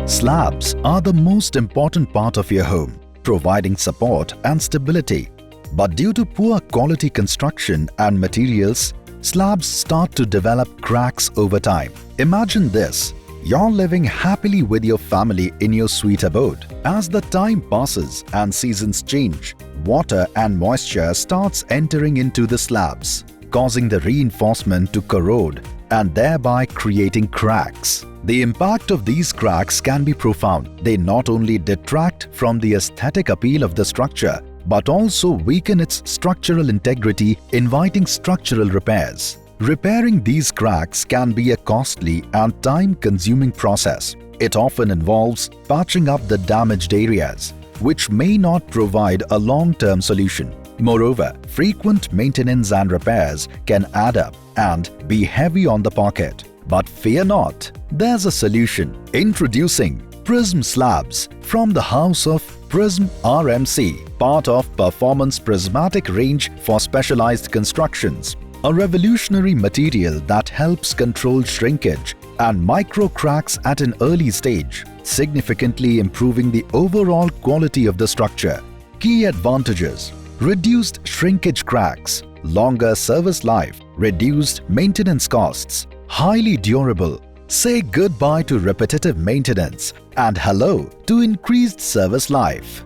Slabs are the most important part of your home, providing support and stability. But due to poor quality construction and materials, slabs start to develop cracks over time. Imagine this. You're living happily with your family in your sweet abode. As the time passes and seasons change, water and moisture starts entering into the slabs, causing the reinforcement to corrode and thereby creating cracks. The impact of these cracks can be profound. They not only detract from the aesthetic appeal of the structure, but also weaken its structural integrity, inviting structural repairs. Repairing these cracks can be a costly and time-consuming process. It often involves patching up the damaged areas, which may not provide a long-term solution. Moreover, frequent maintenance and repairs can add up and be heavy on the pocket. But fear not, there's a solution. Introducing PrismSlabs from the house of Prism RMC, part of Performance Prismatic range for specialized constructions. A revolutionary material that helps control shrinkage and micro cracks at an early stage, significantly improving the overall quality of the structure. Key advantages: reduced shrinkage cracks, longer service life, reduced maintenance costs, highly durable. Say goodbye to repetitive maintenance and hello to increased service life.